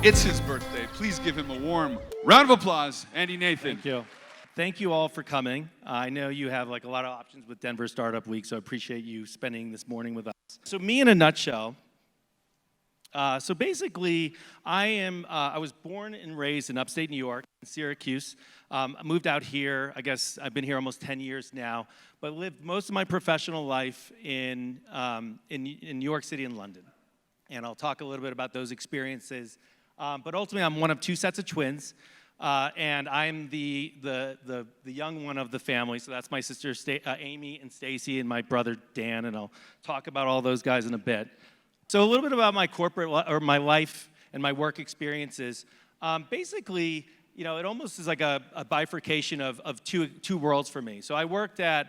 It's his birthday. Please give him a warm round of applause, Andy Nathan. Thank you. Thank you all for coming. I know you have like a lot of options with Denver Startup Week, so I appreciate you spending this morning with us. So me in a nutshell. So basically, I was born and raised in upstate New York, in Syracuse. I moved out here. I guess I've been here almost 10 years now, but lived most of my professional life in New York City and London. And I'll talk a little bit about those experiences. But ultimately, I'm one of two sets of twins, and I'm the young one of the family. So that's my sister Amy and Stacy, and my brother Dan. And I'll talk about all those guys in a bit. So a little bit about my my life and my work experiences. Basically, it almost is like a bifurcation of two worlds for me. So I worked at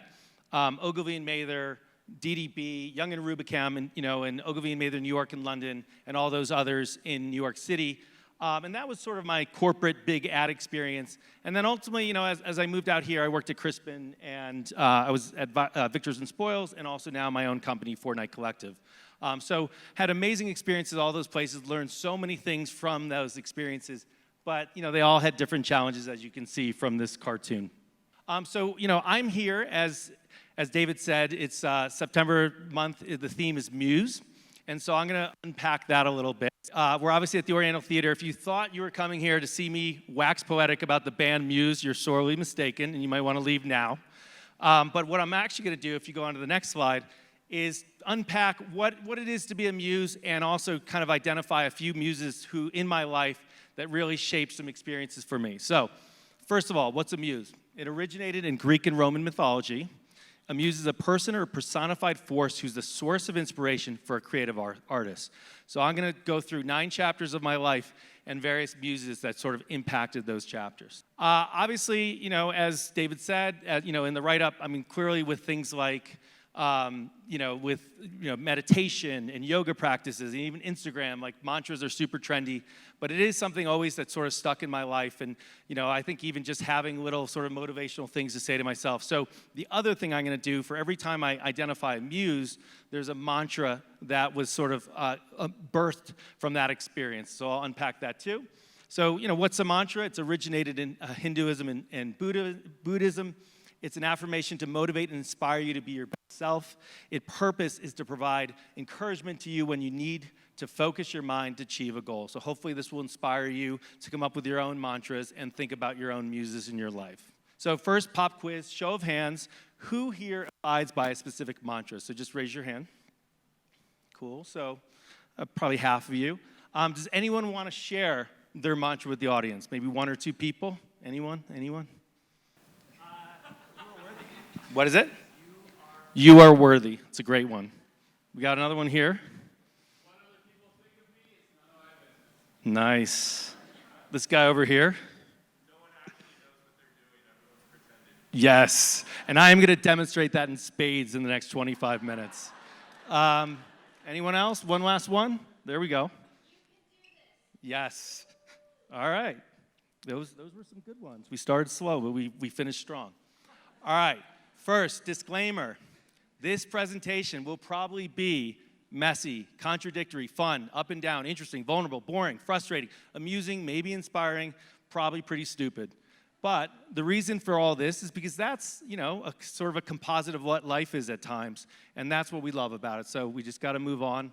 Ogilvy and Mather, DDB, Young and Rubicam, and Ogilvy and Mather, New York and London, and all those others in New York City. And that was sort of my corporate big ad experience. And then ultimately, as I moved out here, I worked at Crispin, and I was at Victors and Spoils, and also now my own company, Fortnight Collective. So had amazing experiences all those places, learned so many things from those experiences, but they all had different challenges, as you can see from this cartoon. So I'm here, as David said, it's September month, the theme is Muse, and so I'm gonna unpack that a little bit. We're obviously at the Oriental Theater. If you thought you were coming here to see me wax poetic about the band Muse, you're sorely mistaken, and you might wanna leave now. But what I'm actually gonna do, if you go on to the next slide, is unpack what it is to be a muse, and also kind of identify a few muses who, in my life, that really shaped some experiences for me. So, first of all, what's a muse? It originated in Greek and Roman mythology. A muse is a person or a personified force who's the source of inspiration for a creative artist. So I'm going to go through 9 chapters of my life and various muses that sort of impacted those chapters. Obviously, as David said, in the write-up, clearly with things like meditation and yoga practices, and even Instagram, like mantras are super trendy, but it is something always that's sort of stuck in my life, and I think even just having little sort of motivational things to say to myself. So the other thing I'm going to do for every time I identify a muse, there's a mantra that was sort of birthed from that experience. So I'll unpack that too. So what's a mantra? It's originated in Hinduism and Buddhism. It's an affirmation to motivate and inspire you to be your best self. Its purpose is to provide encouragement to you when you need to focus your mind to achieve a goal. So hopefully this will inspire you to come up with your own mantras and think about your own muses in your life. So first, pop quiz, show of hands. Who here abides by a specific mantra? So just raise your hand. Cool, so probably half of you. Does anyone want to share their mantra with the audience? Maybe 1 or 2 people? Anyone? What is it? You are worthy. It's a great one. We got another one here. What other people think of me is none of my business. Nice. This guy over here. No one actually knows what they're doing. Everyone's pretending. Yes. And I am going to demonstrate that in spades in the next 25 minutes. Anyone else? One last one? There we go. You can do this. Yes. All right. Those were some good ones. We started slow, but we finished strong. All right. First, disclaimer, this presentation will probably be messy, contradictory, fun, up and down, interesting, vulnerable, boring, frustrating, amusing, maybe inspiring, probably pretty stupid. But the reason for all this is because that's, a sort of a composite of what life is at times, and that's what we love about it, so we just got to move on.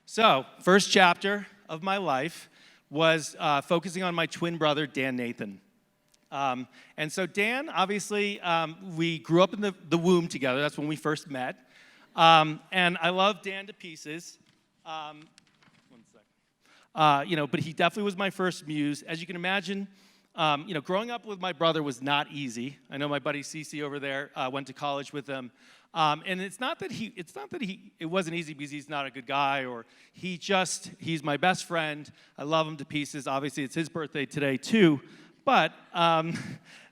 So, first chapter of my life was focusing on my twin brother, Dan Nathan. And so Dan, obviously, we grew up in the womb together. That's when we first met. And I love Dan to pieces. One second. But he definitely was my first muse. As you can imagine, growing up with my brother was not easy. I know my buddy Cece over there went to college with him. And it's not that it wasn't easy because he's not a good guy, or he's my best friend. I love him to pieces. Obviously, it's his birthday today too. But,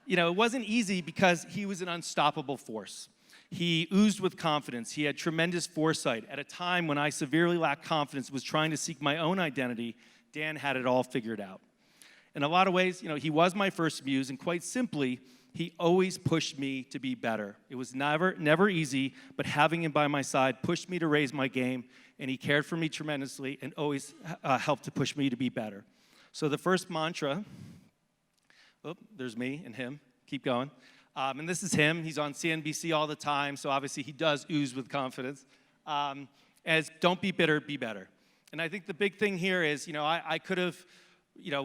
it wasn't easy because he was an unstoppable force. He oozed with confidence. He had tremendous foresight. At a time when I severely lacked confidence, was trying to seek my own identity, Dan had it all figured out. In a lot of ways, he was my first muse, and quite simply, he always pushed me to be better. It was never easy, but having him by my side pushed me to raise my game, and he cared for me tremendously and always helped to push me to be better. So the first mantra, there's me and him, keep going. And this is him, he's on CNBC all the time, so obviously he does ooze with confidence. As don't be bitter, be better. And I think the big thing here is, I could have,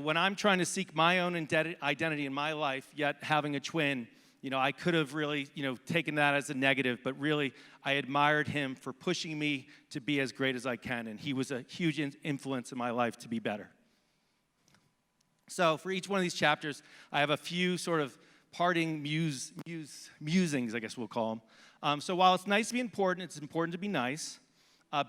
when I'm trying to seek my own identity in my life, yet having a twin, I could have really, taken that as a negative, but really I admired him for pushing me to be as great as I can, and he was a huge influence in my life to be better. So for each one of these chapters, I have a few sort of parting musings, I guess we'll call them. So while it's nice to be important, it's important to be nice.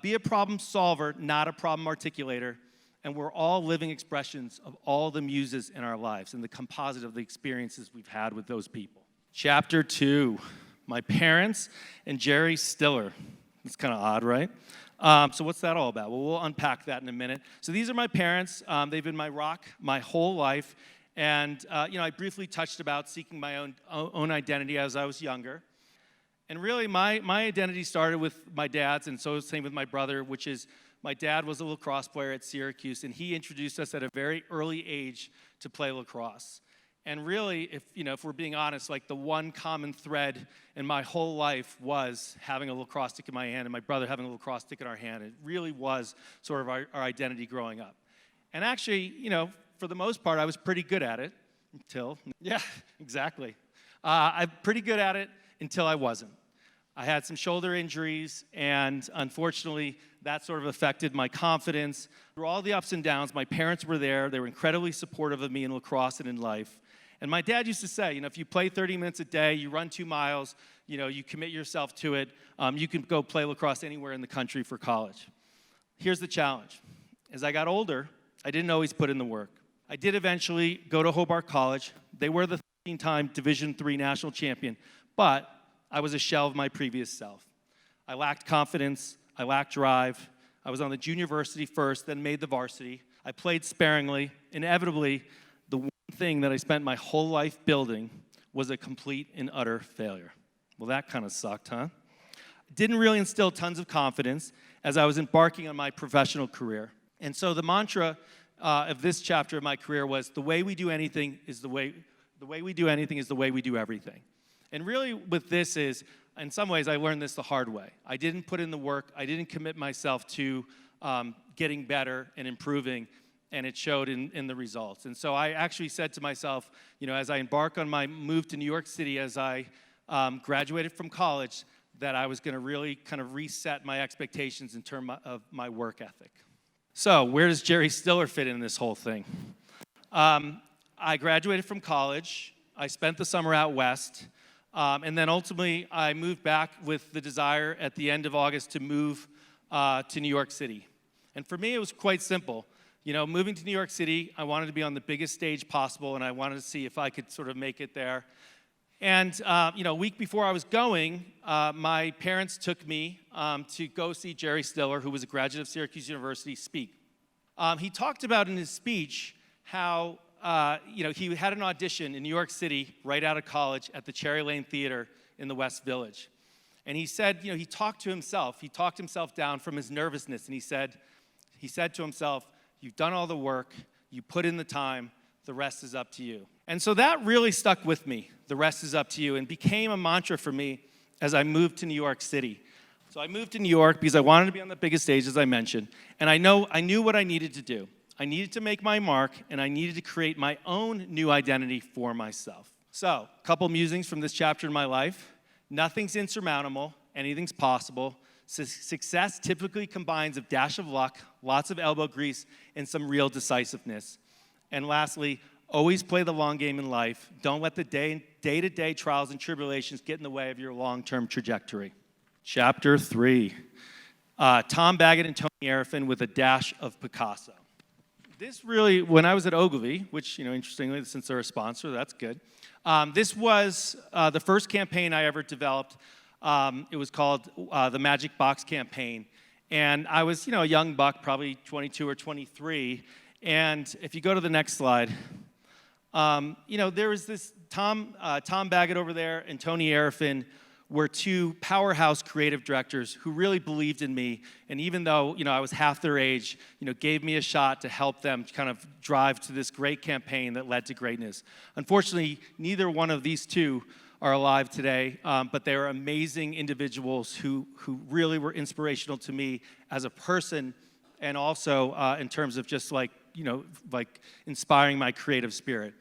Be a problem solver, not a problem articulator. And we're all living expressions of all the muses in our lives and the composite of the experiences we've had with those people. Chapter 2, my parents and Jerry Stiller. It's kind of odd, right? So what's that all about? Well, we'll unpack that in a minute. So these are my parents. They've been my rock my whole life. And, I briefly touched about seeking my own identity as I was younger. And really, my identity started with my dad's, and so same with my brother, which is my dad was a lacrosse player at Syracuse, and he introduced us at a very early age to play lacrosse. And really, if we're being honest, like the one common thread in my whole life was having a lacrosse stick in my hand and my brother having a lacrosse stick in our hand. It really was sort of our identity growing up. And actually, for the most part, I was pretty good at it until, exactly. I'm pretty good at it until I wasn't. I had some shoulder injuries, and unfortunately, that sort of affected my confidence. Through all the ups and downs, my parents were there. They were incredibly supportive of me in lacrosse and in life. And my dad used to say, if you play 30 minutes a day, you run 2 miles, you commit yourself to it, you can go play lacrosse anywhere in the country for college. Here's the challenge. As I got older, I didn't always put in the work. I did eventually go to Hobart College. They were the 13-time Division III national champion, but I was a shell of my previous self. I lacked confidence. I lacked drive. I was on the junior varsity first, then made the varsity. I played sparingly. Inevitably, the one thing that I spent my whole life building was a complete and utter failure. Well, that kind of sucked, huh? Didn't really instill tons of confidence as I was embarking on my professional career. And so the mantra of this chapter of my career was the way we do anything is the way we do everything. And really with this is, in some ways, I learned this the hard way. I didn't put in the work. I didn't commit myself to getting better and improving, and it showed in the results. And so I actually said to myself, as I embark on my move to New York City, as I graduated from college, that I was going to really kind of reset my expectations in terms of my work ethic. So where does Jerry Stiller fit in this whole thing? I graduated from college. I spent the summer out west. And then ultimately, I moved back with the desire at the end of August to move to New York City. And for me, it was quite simple. Moving to New York City, I wanted to be on the biggest stage possible, and I wanted to see if I could sort of make it there. And, a week before I was going, my parents took me to go see Jerry Stiller, who was a graduate of Syracuse University, speak. He talked about in his speech how he had an audition in New York City right out of college at the Cherry Lane Theater in the West Village. And he said, he talked to himself. He talked himself down from his nervousness, and he said to himself, you've done all the work, you put in the time, the rest is up to you. And so that really stuck with me, the rest is up to you, and became a mantra for me as I moved to New York City. So I moved to New York because I wanted to be on the biggest stage, as I mentioned, and I knew what I needed to do. I needed to make my mark, and I needed to create my own new identity for myself. So, a couple musings from this chapter in my life. Nothing's insurmountable, anything's possible. Success typically combines a dash of luck, lots of elbow grease, and some real decisiveness. And lastly, always play the long game in life. Don't let the day-to-day trials and tribulations get in the way of your long-term trajectory. Chapter 3, Tom Baggett and Tony Arifin with a dash of Picasso. This really, when I was at Ogilvy, which, interestingly, since they're a sponsor, that's good. This was the first campaign I ever developed. It was called the Magic Box Campaign. And I was, a young buck, probably 22 or 23. And if you go to the next slide, there was this Tom Baggett over there and Tony Arifin were two powerhouse creative directors who really believed in me. And even though, I was half their age, gave me a shot to help them kind of drive to this great campaign that led to greatness. Unfortunately, neither one of these two are alive today, but they are amazing individuals who really were inspirational to me as a person, and also in terms of just like inspiring my creative spirit.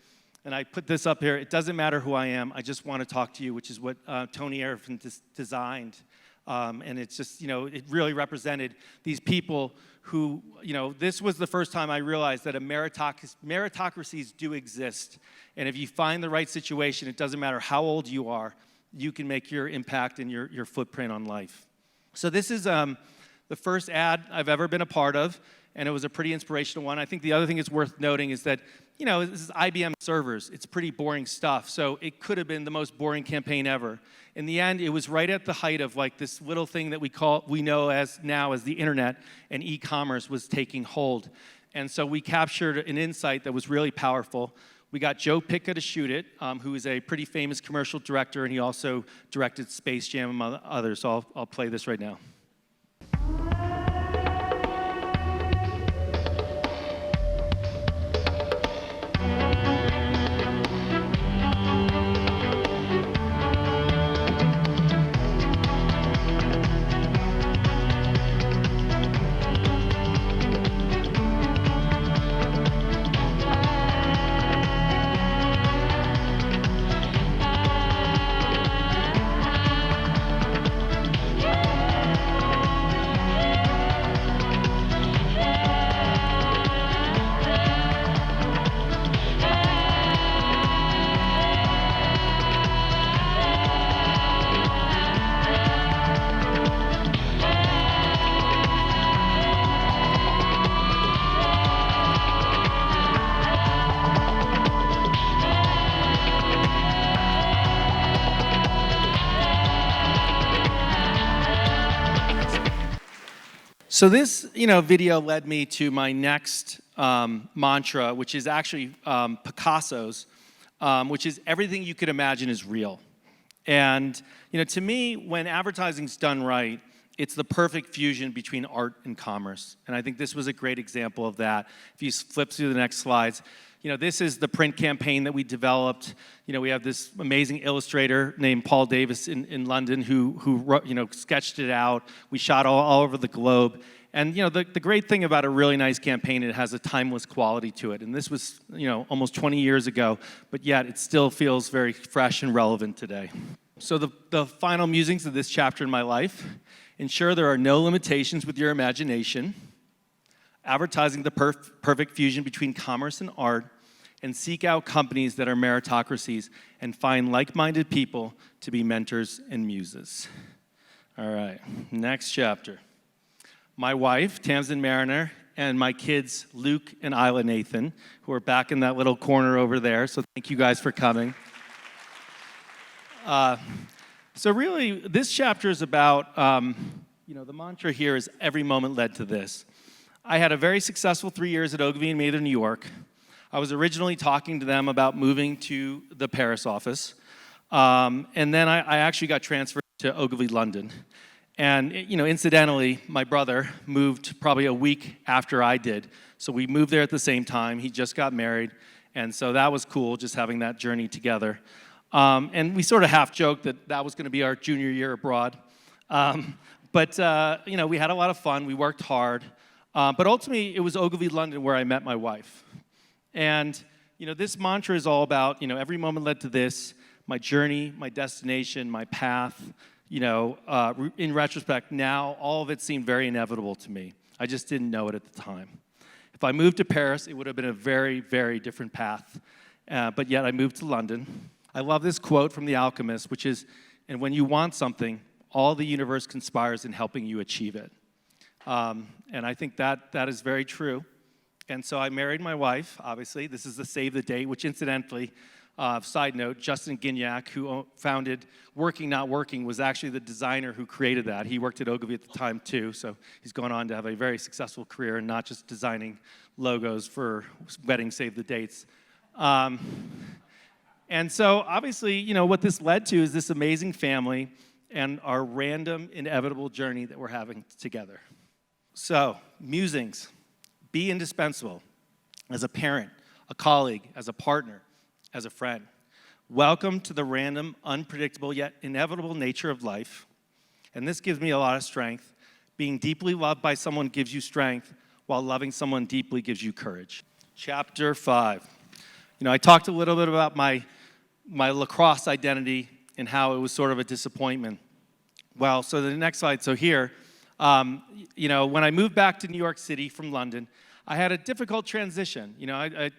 And I put this up here. It doesn't matter who I am. I just want to talk to you, which is what Tony Arifin designed. And it's just, it really represented these people who, this was the first time I realized that meritocracies do exist. And if you find the right situation, it doesn't matter how old you are, you can make your impact and your footprint on life. So this is the first ad I've ever been a part of, and it was a pretty inspirational one. I think the other thing that's worth noting is that, this is IBM servers. It's pretty boring stuff, so it could have been the most boring campaign ever. In the end, it was right at the height of like this little thing that we know as now as the internet, and e-commerce was taking hold. And so we captured an insight that was really powerful. We got Joe Pica to shoot it, who is a pretty famous commercial director, and he also directed Space Jam among others. So I'll play this right now. So this, video led me to my next mantra, which is actually Picasso's, which is everything you could imagine is real. And, to me, when advertising's done right, it's the perfect fusion between art and commerce. And I think this was a great example of that. If you flip through the next slides, this is the print campaign that we developed. We have this amazing illustrator named Paul Davis in London who sketched it out. We shot all over the globe. And, the great thing about a really nice campaign, it has a timeless quality to it. And this was, almost 20 years ago, but yet it still feels very fresh and relevant today. So the final musings of this chapter in my life: ensure there are no limitations with your imagination, advertising the perfect fusion between commerce and art, and seek out companies that are meritocracies and find like-minded people to be mentors and muses. All right, next chapter. My wife, Tamsin Mariner, and my kids, Luke and Isla Nathan, who are back in that little corner over there, so thank you guys for coming. So really, this chapter is about, the mantra here is every moment led to this. I had a very successful 3 years at Ogilvy and Mather, New York. I was originally talking to them about moving to the Paris office. And then I actually got transferred to Ogilvy, London. And, incidentally, my brother moved probably a week after I did. So we moved there at the same time. He just got married. And so that was cool, just having that journey together. And we sort of half joked that was going to be our junior year abroad. But we had a lot of fun. We worked hard. But ultimately, it was Ogilvy, London, where I met my wife. And, this mantra is all about, every moment led to this, my journey, my destination, my path. In retrospect, now all of it seemed very inevitable to me. I just didn't know it at the time. If I moved to Paris, it would have been a very, very different path. But yet I moved to London. I love this quote from The Alchemist, which is, and when you want something, all the universe conspires in helping you achieve it. And I think that is very true. And so I married my wife, obviously. This is the Save the Date, which incidentally, side note, Justin Gignac, who founded Working Not Working, was actually the designer who created that. He worked at Ogilvy at the time, too, so he's gone on to have a very successful career and not just designing logos for wedding Save the Dates. And so, obviously, what this led to is this amazing family and our random, inevitable journey that we're having together. So, musings, be indispensable as a parent, a colleague, as a partner, as a friend. Welcome to the random, unpredictable, yet inevitable nature of life. And this gives me a lot of strength. Being deeply loved by someone gives you strength, while loving someone deeply gives you courage. Chapter 5. I talked a little bit about my lacrosse identity and how it was sort of a disappointment. Well, so the next slide. So here, when I moved back to New York City from London, I had a difficult transition.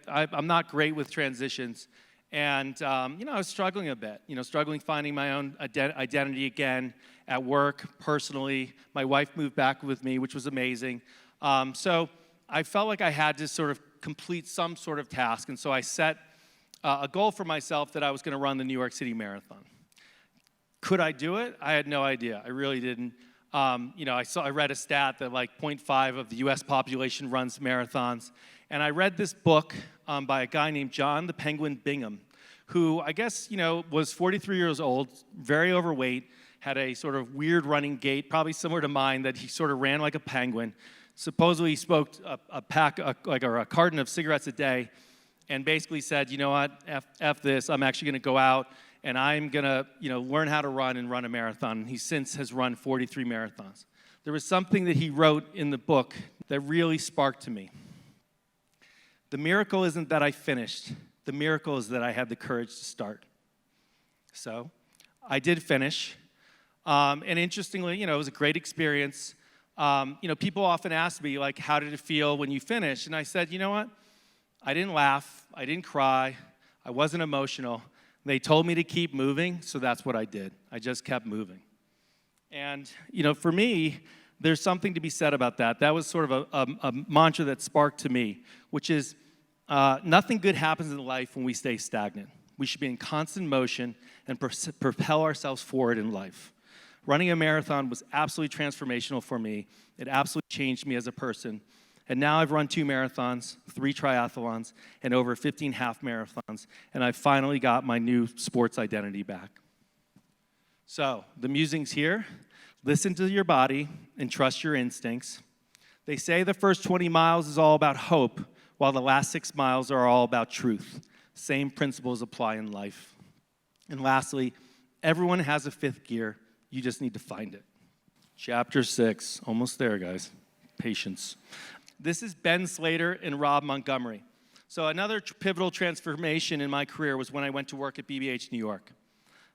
I'm not great with transitions. And, I was struggling a bit, struggling finding my own identity again at work, personally. My wife moved back with me, which was amazing. So I felt like I had to sort of complete some sort of task. And so I set a goal for myself that I was going to run the New York City Marathon. Could I do it? I had no idea. I really didn't. I read a stat that like 0.5 of the U.S. population runs marathons. And I read this book by a guy named John the Penguin Bingham, who I guess, was 43 years old, very overweight, had a sort of weird running gait, probably similar to mine, that he sort of ran like a penguin. Supposedly he smoked a carton of cigarettes a day, and basically said, you know what, F this, I'm actually going to go out and I'm going to, learn how to run and run a marathon. He since has run 43 marathons. There was something that he wrote in the book that really sparked to me. The miracle isn't that I finished. The miracle is that I had the courage to start. So I did finish. And interestingly, it was a great experience. People often ask me, like, how did it feel when you finished? And I said, you know what? I didn't laugh. I didn't cry. I wasn't emotional. They told me to keep moving, so that's what I did. I just kept moving. And, for me, there's something to be said about that. That was sort of a mantra that sparked to me, which is nothing good happens in life when we stay stagnant. We should be in constant motion and propel ourselves forward in life. Running a marathon was absolutely transformational for me. It absolutely changed me as a person. And now I've run 2 marathons, 3 triathlons, and over 15 half marathons, and I've finally got my new sports identity back. So, the musings here: listen to your body and trust your instincts. They say the first 20 miles is all about hope, while the last 6 miles are all about truth. Same principles apply in life. And lastly, everyone has a 5th gear. You just need to find it. Chapter 6, almost there, guys. Patience. This is Ben Slater and Rob Montgomery. So another pivotal transformation in my career was when I went to work at BBH New York.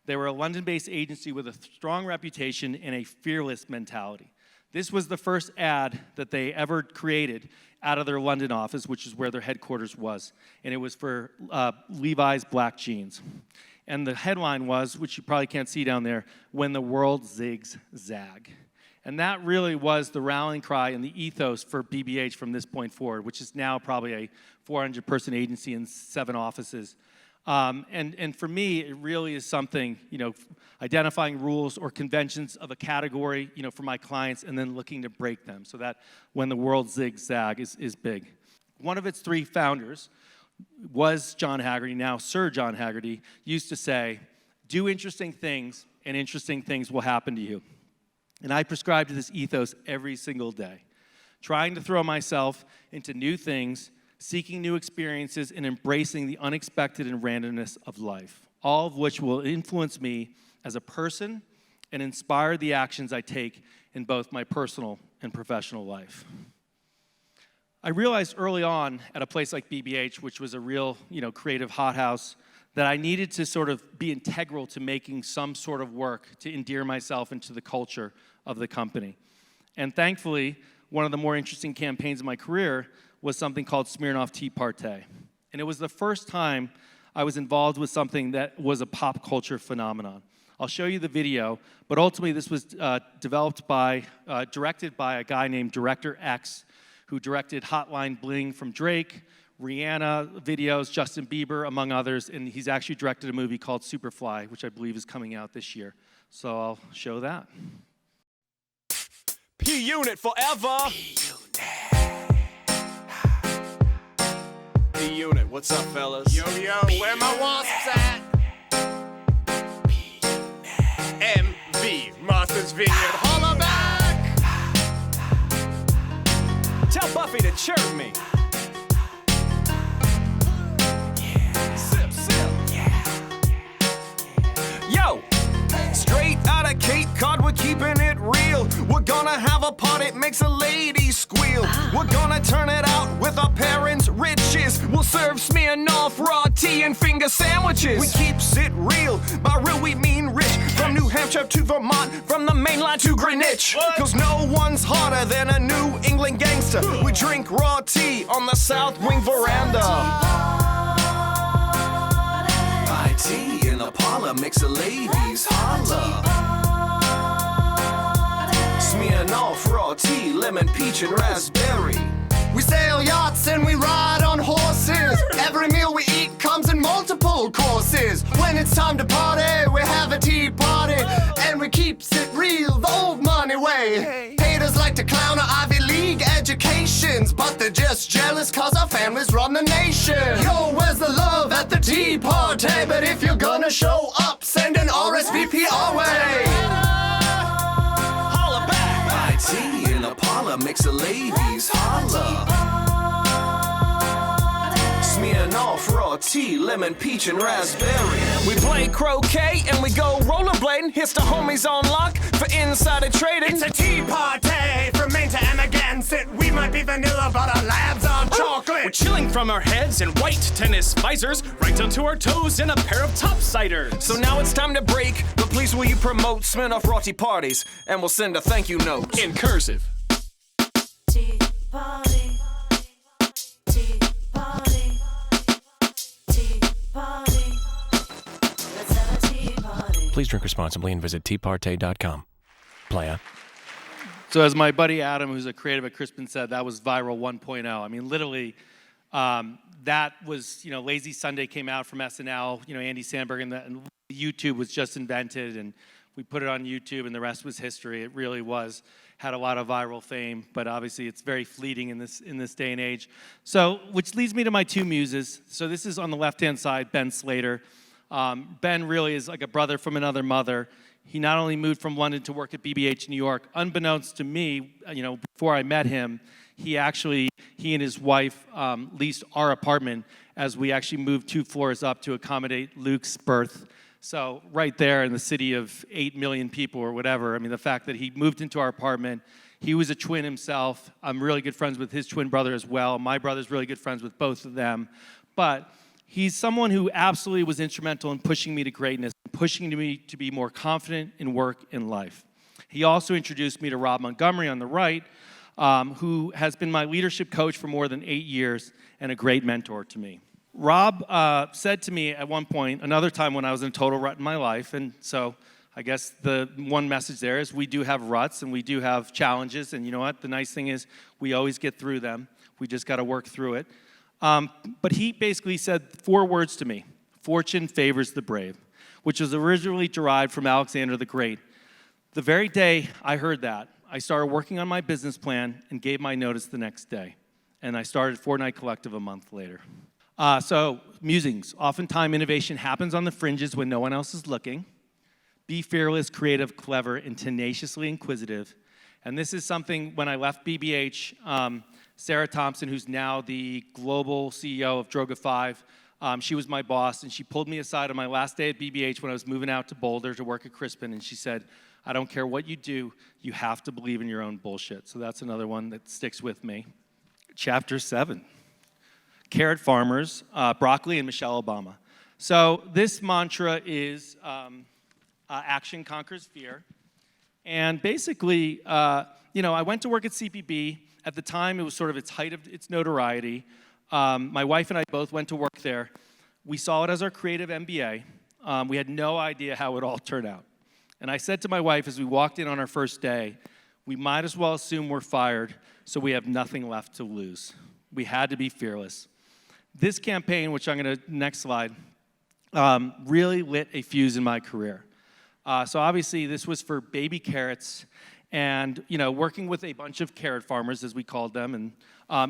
They were a London-based agency with a strong reputation and a fearless mentality. This was the first ad that they ever created out of their London office, which is where their headquarters was. And it was for Levi's black jeans. And the headline was, which you probably can't see down there, "When the World Zigs Zag." And that really was the rallying cry and the ethos for BBH from this point forward, which is now probably a 400-person agency in 7 offices. And for me, it really is something, identifying rules or conventions of a category, for my clients, and then looking to break them so that when the world zigs zag is big. One of its 3 founders was John Haggerty, now Sir John Haggerty, used to say, do interesting things and interesting things will happen to you. And I prescribe to this ethos every single day, trying to throw myself into new things, seeking new experiences, and embracing the unexpected and randomness of life, all of which will influence me as a person and inspire the actions I take in both my personal and professional life. I realized early on at a place like BBH, which was a real, creative hothouse, that I needed to sort of be integral to making some sort of work to endear myself into the culture of the company. And thankfully, one of the more interesting campaigns in my career was something called Smirnoff Tea Party. And it was the first time I was involved with something that was a pop culture phenomenon. I'll show you the video, but ultimately this was directed by a guy named Director X, who directed Hotline Bling from Drake, Rihanna videos, Justin Bieber, among others, and he's actually directed a movie called Superfly, which I believe is coming out this year. So I'll show that. P-Unit forever! P-Unit, what's up, fellas? Yo, where my wasps at? MV. Martha's Vineyard. Holla back! Tell Buffy to chirp me. Sip, sip. Yo! Straight out of Cape Cod, we're keeping it real. We're gonna have a pot, it makes a lady squeal. We're gonna turn it out with our parents' riches. We'll serve Smirnoff raw tea and finger sandwiches. We keeps it real, by real we mean rich. From New Hampshire to Vermont, from the main line to Greenwich. Cause no one's hotter than a New England gangster. We drink raw tea on the South Wing veranda. Buy tea in the parlor, makes the ladies holler. Smirnoff raw tea, lemon, peach, and raspberry. We sail yachts and we ride on horses. Every meal we eat comes in multiple courses. When it's time to party, we have a tea party. And we keeps it real, the old money way. Haters like to clown our Ivy League educations, but they're just jealous cause our families run the nation. Yo, where's the love at the tea party? But if you're gonna show up, send an RSVP our way. Holla back! Buy tea in the parlor, makes the ladies holler. Smirnoff raw tea, lemon, peach, and raspberry. We play croquet and we go rollerblading. Here's the homies on lock for insider trading. It's a tea party from Maine to Amagansett. We might be vanilla, but our labs are chocolate. We're chilling from our heads in white tennis visors, right down to our toes in a pair of topsiders. So now it's time to break, but please will you promote Smirnoff raw tea parties, and we'll send a thank you note in cursive. Tea party. Tea party. Tea party. Let's have a tea party. Please drink responsibly and visit teaparte.com. Playa. So as my buddy Adam, who's a creative at Crispin, said, that was viral 1.0. I mean, literally, that was, Lazy Sunday came out from SNL, Andy Samberg, and YouTube was just invented, and we put it on YouTube, and the rest was history. It really was, had a lot of viral fame, but obviously it's very fleeting in this day and age. So, which leads me to my two muses. So this is on the left-hand side, Ben Slater. Ben really is like a brother from another mother. He not only moved from London to work at BBH New York, unbeknownst to me, before I met him, he and his wife leased our apartment as we actually moved 2 floors up to accommodate Luke's birth. So right there in the city of 8 million people or whatever, I mean, the fact that he moved into our apartment, he was a twin himself. I'm really good friends with his twin brother as well. My brother's really good friends with both of them. But he's someone who absolutely was instrumental in pushing me to greatness, pushing me to be more confident in work and life. He also introduced me to Rob Montgomery on the right, who has been my leadership coach for more than 8 years and a great mentor to me. Rob said to me at one point, another time when I was in a total rut in my life, and so I guess the one message there is we do have ruts and we do have challenges, and you know what? The nice thing is we always get through them. We just got to work through it. But he basically said 4 words to me: fortune favors the brave, which was originally derived from Alexander the Great. The very day I heard that, I started working on my business plan and gave my notice the next day. And I started Fortnight Collective a month later. So, musings. Oftentimes, innovation happens on the fringes when no one else is looking. Be fearless, creative, clever, and tenaciously inquisitive. And this is something, when I left BBH, Sarah Thompson, who's now the global CEO of Droga5, she was my boss, and she pulled me aside on my last day at BBH when I was moving out to Boulder to work at Crispin, and she said, I don't care what you do, you have to believe in your own bullshit. So that's another one that sticks with me. Chapter 7. Carrot farmers, broccoli, and Michelle Obama. So this mantra is action conquers fear. And basically, I went to work at CPB. At the time, it was sort of its height of its notoriety. My wife and I both went to work there. We saw it as our creative MBA. We had no idea how it would all turn out. And I said to my wife as we walked in on our first day, we might as well assume we're fired so we have nothing left to lose. We had to be fearless. This campaign, which I'm going to, next slide, really lit a fuse in my career. So obviously this was for baby carrots and, working with a bunch of carrot farmers, as we called them. And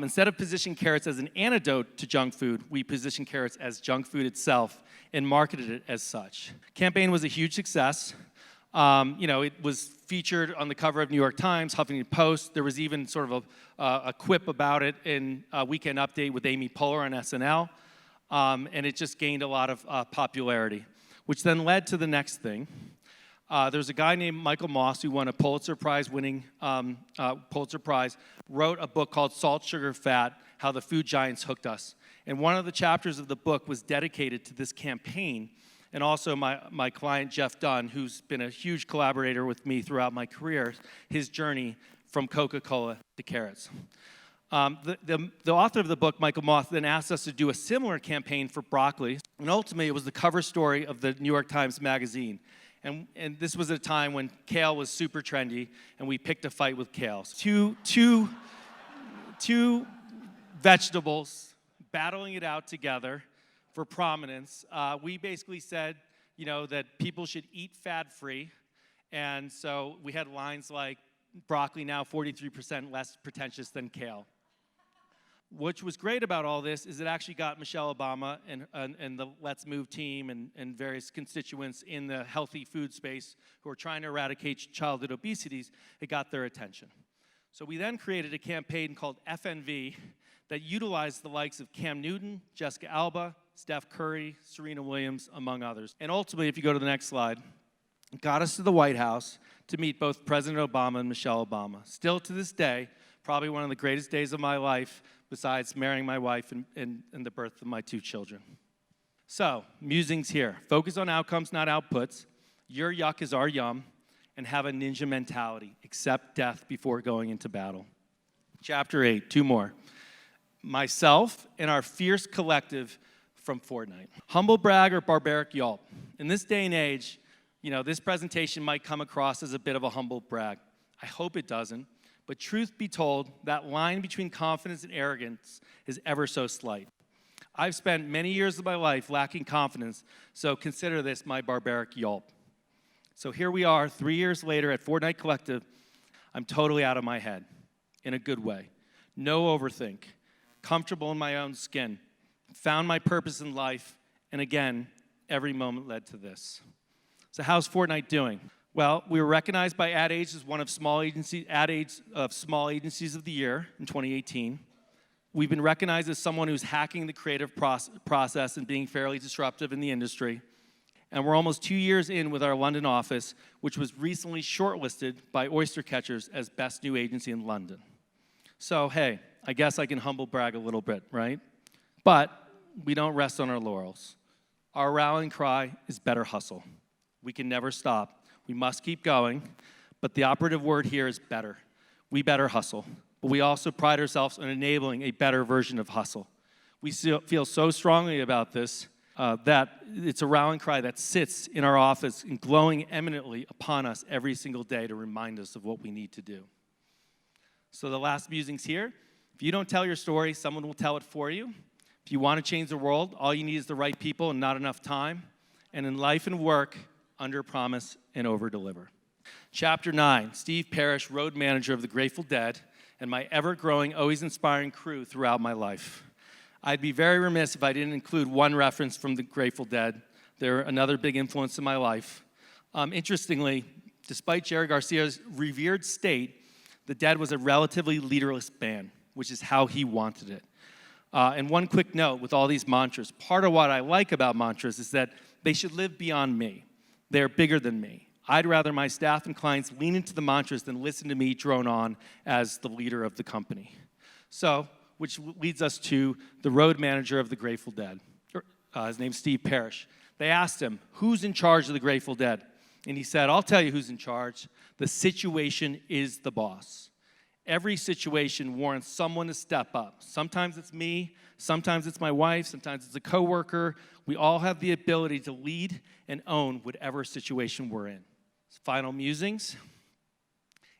instead of positioning carrots as an antidote to junk food, we positioned carrots as junk food itself and marketed it as such. Campaign was a huge success. It was featured on the cover of New York Times, Huffington Post. There was even sort of a quip about it in Weekend Update with Amy Poehler on SNL. And it just gained a lot of popularity, which then led to the next thing. There's a guy named Michael Moss who won a Pulitzer Prize-winning Pulitzer Prize, wrote a book called Salt, Sugar, Fat, How the Food Giants Hooked Us. And one of the chapters of the book was dedicated to this campaign. And also my client, Jeff Dunn, who's been a huge collaborator with me throughout my career, his journey from Coca-Cola to carrots. The author of the book, Michael Moss, then asked us to do a similar campaign for broccoli. And ultimately, it was the cover story of the New York Times Magazine. And this was a time when kale was super trendy, and we picked a fight with kale. Two vegetables battling it out together for prominence. We basically said, that people should eat fat-free. And so we had lines like, broccoli now 43% less pretentious than kale. What was great about all this is it actually got Michelle Obama and the Let's Move team and various constituents in the healthy food space who are trying to eradicate childhood obesities, it got their attention. So we then created a campaign called FNV that utilized the likes of Cam Newton, Jessica Alba, Steph Curry, Serena Williams, among others. And ultimately, if you go to the next slide, it got us to the White House to meet both President Obama and Michelle Obama. Still to this day, probably one of the greatest days of my life, besides marrying my wife and the birth of my 2 children. So, musings here. Focus on outcomes, not outputs. Your yuck is our yum. And have a ninja mentality. Accept death before going into battle. Chapter 8, 2 more. Myself and our fierce collective from Fortnight. Humble brag or barbaric yelp. In this day and age, this presentation might come across as a bit of a humble brag. I hope it doesn't. But truth be told, that line between confidence and arrogance is ever so slight. I've spent many years of my life lacking confidence, so consider this my barbaric yelp. So here we are, 3 years later at Fortnight Collective. I'm totally out of my head, in a good way. No overthink, comfortable in my own skin, found my purpose in life, and again, every moment led to this. So how's Fortnight doing? Well, we were recognized by Ad Age as one of Small Agencies of the Year in 2018. We've been recognized as someone who's hacking the creative process and being fairly disruptive in the industry. And we're almost 2 years in with our London office, which was recently shortlisted by Oyster Catchers as Best New Agency in London. So, hey, I guess I can humble brag a little bit, right? But we don't rest on our laurels. Our rallying cry is better hustle. We can never stop. We must keep going, but the operative word here is better. We better hustle, but we also pride ourselves on enabling a better version of hustle. We feel so strongly about this that it's a rallying cry that sits in our office and glowing eminently upon us every single day to remind us of what we need to do. So the last musings here. If you don't tell your story, someone will tell it for you. If you want to change the world, all you need is the right people and not enough time. And in life and work, under-promise and over-deliver. Chapter 9, Steve Parrish, road manager of the Grateful Dead, and my ever-growing, always inspiring crew throughout my life. I'd be very remiss if I didn't include one reference from the Grateful Dead. They're another big influence in my life. Interestingly, despite Jerry Garcia's revered state, the Dead was a relatively leaderless band, which is how he wanted it. And one quick note with all these mantras, part of what I like about mantras is that they should live beyond me. They're bigger than me. I'd rather my staff and clients lean into the mantras than listen to me drone on as the leader of the company. So, which leads us to the road manager of the Grateful Dead. His name's Steve Parrish. They asked him, who's in charge of the Grateful Dead? And he said, I'll tell you who's in charge. The situation is the boss. Every situation warrants someone to step up. Sometimes it's me, sometimes it's my wife, sometimes it's a coworker. We all have the ability to lead and own whatever situation we're in. Final musings.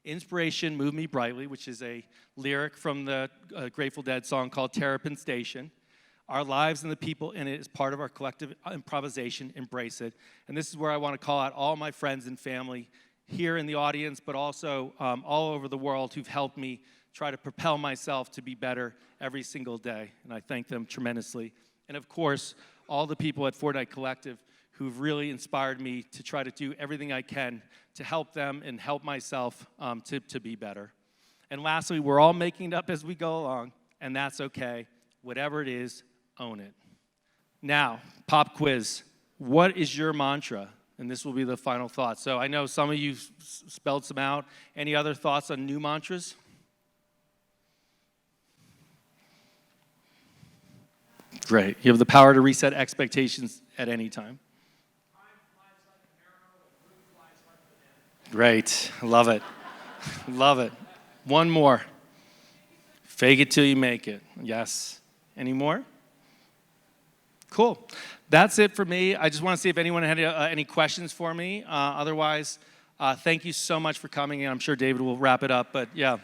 Inspiration moved me brightly, which is a lyric from the Grateful Dead song called Terrapin Station. Our lives and the people in it is part of our collective improvisation. Embrace it. And this is where I want to call out all my friends and family here in the audience, but also all over the world who've helped me try to propel myself to be better every single day. And I thank them tremendously. And of course, all the people at Fortnight Collective who've really inspired me to try to do everything I can to help them and help myself to be better. And lastly, we're all making it up as we go along, and that's okay. Whatever it is, own it. Now, pop quiz. What is your mantra? And this will be the final thought. So I know some of you spelled some out. Any other thoughts on new mantras? Great. You have the power to reset expectations at any time. Great. Love it. Love it. One more. Fake it till you make it. Yes. Any more? Cool. That's it for me. I just want to see if anyone had any questions for me. Otherwise, thank you so much for coming. And I'm sure David will wrap it up. But yeah.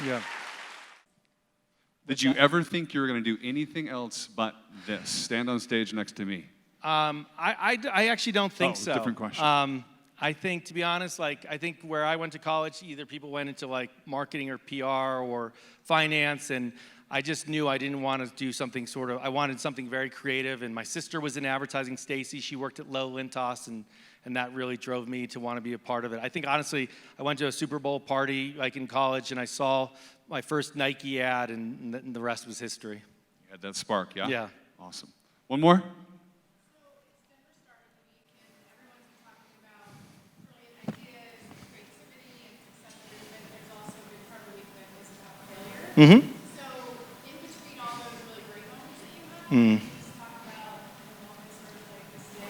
Yeah. Did you ever think you were going to do anything else but this? Stand on stage next to me. I actually don't think so. Different question. I think, to be honest, like, I think where I went to college, either people went into like marketing or PR or finance, and I just knew I didn't want to do something I wanted something very creative, and my sister was in advertising, Stacy. She worked at Lowe Lintos, and that really drove me to want to be a part of it. I think, honestly, I went to a Super Bowl party like in college, and I saw my first Nike ad, and the rest was history. You had that spark, yeah? Yeah. Awesome. One more? Mm-hmm. So, in between all those really great moments that you had, just talk about moments where like this day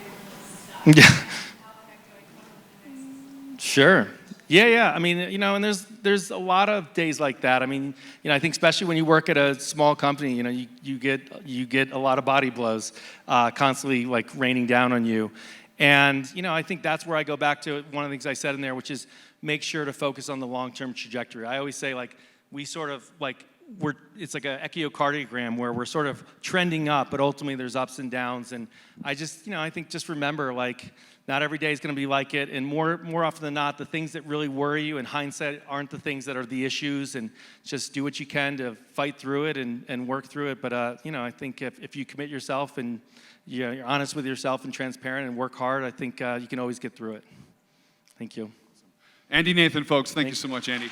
really Yeah. sucked. How the heck do I come up with this? Sure. Yeah. I mean, and there's a lot of days like that. I mean, I think especially when you work at a small company, you get a lot of body blows constantly like raining down on you. And, I think that's where I go back to one of the things I said in there, which is make sure to focus on the long-term trajectory. I always say, like, we sort of, like, it's like an echocardiogram where we're sort of trending up, but ultimately there's ups and downs. And I just, I think just remember, like, not every day is going to be like it. And more often than not, the things that really worry you in hindsight aren't the things that are the issues. And just do what you can to fight through it and work through it. But, I think if you commit yourself and you're honest with yourself and transparent and work hard, I think you can always get through it. Thank you. Andy Nathan, folks. Thank you so much, Andy.